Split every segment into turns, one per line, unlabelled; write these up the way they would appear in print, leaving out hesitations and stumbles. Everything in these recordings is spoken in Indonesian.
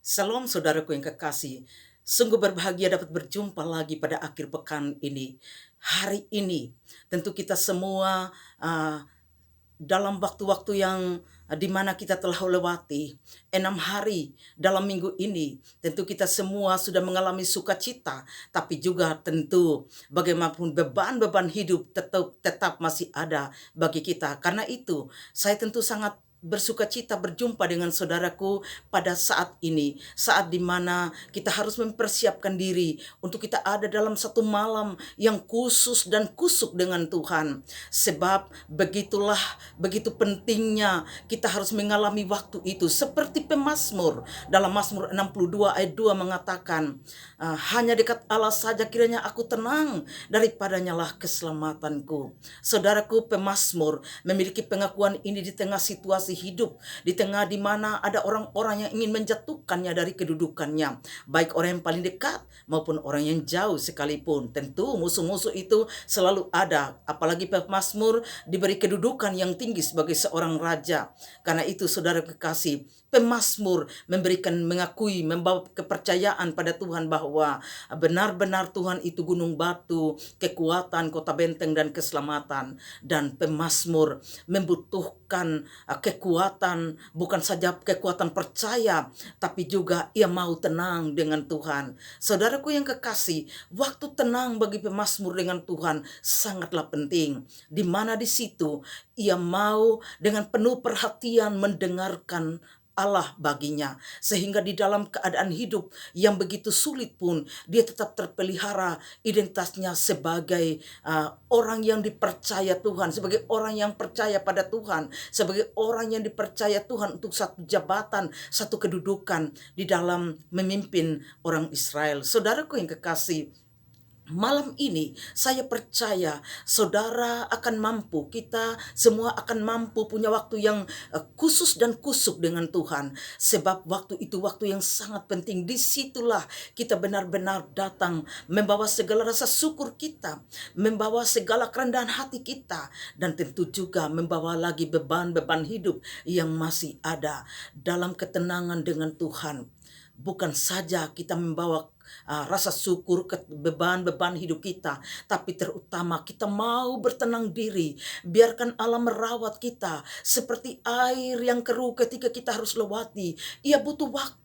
Salam saudaraku yang kekasih, sungguh berbahagia dapat berjumpa lagi pada akhir pekan ini. Hari ini tentu kita semua dalam waktu-waktu yang di mana kita telah lewati 6 hari dalam minggu ini, tentu kita semua sudah mengalami sukacita, tapi juga tentu bagaimanapun beban-beban hidup tetap masih ada bagi kita. Karena itu, saya tentu sangat bersuka cita berjumpa dengan saudaraku pada saat ini, saat dimana kita harus mempersiapkan diri untuk kita ada dalam satu malam yang khusus dan kusuk dengan Tuhan. Sebab begitu pentingnya kita harus mengalami waktu itu. Seperti pemazmur dalam Mazmur 62 ayat 2 mengatakan, hanya dekat Allah saja kiranya aku tenang, daripadanya lah keselamatanku. Saudaraku, pemazmur memiliki pengakuan ini di tengah situasi hidup, di tengah di mana ada orang-orang yang ingin menjatuhkannya dari kedudukannya, baik orang yang paling dekat maupun orang yang jauh sekalipun. Tentu musuh-musuh itu selalu ada, apalagi pemazmur diberi kedudukan yang tinggi sebagai seorang raja. Karena itu saudara kekasih, pemazmur mengakui, membawa kepercayaan pada Tuhan bahwa benar-benar Tuhan itu gunung batu, kekuatan, kota benteng dan keselamatan. Dan pemazmur membutuhkan kekuatan, bukan saja kekuatan percaya, tapi juga ia mau tenang dengan Tuhan. Saudaraku yang kekasih, waktu tenang bagi pemazmur dengan Tuhan sangatlah penting. Di mana di situ ia mau dengan penuh perhatian mendengarkan Allah baginya, sehingga di dalam keadaan hidup yang begitu sulit pun dia tetap terpelihara identitasnya sebagai orang yang dipercaya Tuhan, sebagai orang yang percaya pada Tuhan, sebagai orang yang dipercaya Tuhan untuk satu jabatan, satu kedudukan di dalam memimpin orang Israel. Saudaraku yang kekasih, malam ini saya percaya saudara akan mampu, kita semua akan mampu punya waktu yang khusus dan kusuk dengan Tuhan. Sebab waktu itu waktu yang sangat penting. Disitulah kita benar-benar datang membawa segala rasa syukur kita, membawa segala kerendahan hati kita, dan tentu juga membawa lagi beban-beban hidup yang masih ada dalam ketenangan dengan Tuhan. Bukan saja kita membawa rasa syukur ke beban-beban hidup kita, tapi terutama kita mau bertenang diri, biarkan Allah merawat kita seperti air yang keruh ketika kita harus lewati. Ia butuh waktu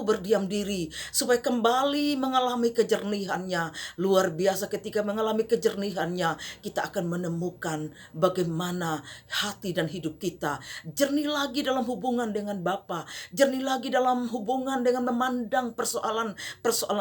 berdiam diri supaya kembali mengalami kejernihannya. Luar biasa, ketika mengalami kejernihannya kita akan menemukan bagaimana hati dan hidup kita jernih lagi dalam hubungan dengan Bapa, jernih lagi dalam hubungan dengan memandang persoalan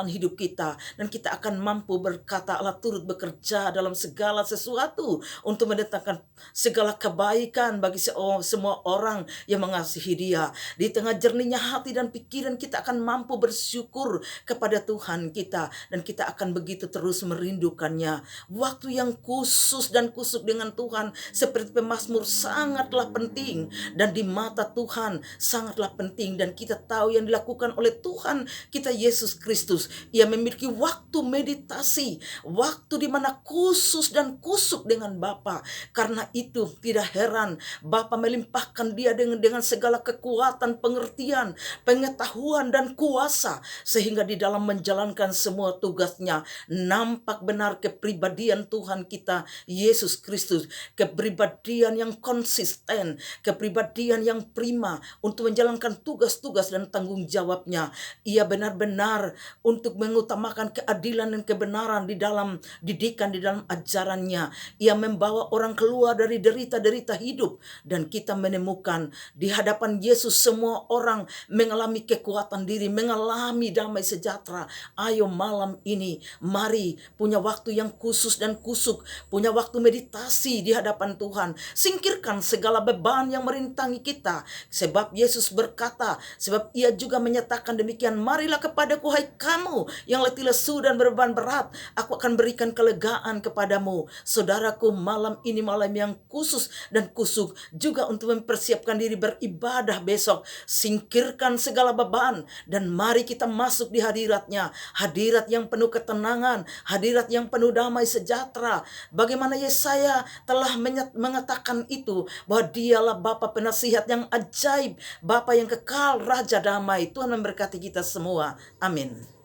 hidup kita, dan kita akan mampu berkata Allah turut bekerja dalam segala sesuatu untuk mendatangkan segala kebaikan bagi semua orang yang mengasihi Dia. Di tengah jernihnya hati dan pikiran kita akan mampu bersyukur kepada Tuhan kita, dan kita akan begitu terus merindukannya. Waktu yang khusus dan kusuk dengan Tuhan seperti pemazmur sangatlah penting, dan di mata Tuhan sangatlah penting. Dan kita tahu yang dilakukan oleh Tuhan kita Yesus Kristus, ia memiliki waktu meditasi, waktu di mana khusus dan kusuk dengan Bapa. Karena itu tidak heran Bapa melimpahkan dia dengan segala kekuatan, pengertian, pengetahuan dan kuasa, sehingga di dalam menjalankan semua tugasnya nampak benar kepribadian Tuhan kita Yesus Kristus, kepribadian yang konsisten, kepribadian yang prima untuk menjalankan tugas-tugas dan tanggung jawabnya. Ia benar-benar untuk mengutamakan keadilan dan kebenaran di dalam didikan, di dalam ajarannya. Ia membawa orang keluar dari derita-derita hidup, dan kita menemukan di hadapan Yesus semua orang mengalami kekuatan diri, mengalami damai sejahtera. Ayo malam ini mari punya waktu yang khusus dan kusuk, punya waktu meditasi di hadapan Tuhan. Singkirkan segala beban yang merintangi kita, sebab Yesus berkata, sebab ia juga menyatakan demikian, marilah kepadaku hai kamu yang letih lesu dan beban berat, aku akan berikan kelegaan kepadamu. Saudaraku, malam ini malam yang khusus dan kusuk juga untuk mempersiapkan diri beribadah besok. Singkirkan segala beban cobaan, dan mari kita masuk di hadirat-Nya, hadirat yang penuh ketenangan, hadirat yang penuh damai sejahtera. Bagaimana Yesaya telah mengatakan itu, bahwa Dialah Bapa penasihat yang ajaib, Bapa yang kekal, Raja damai. Tuhan memberkati kita semua. Amin.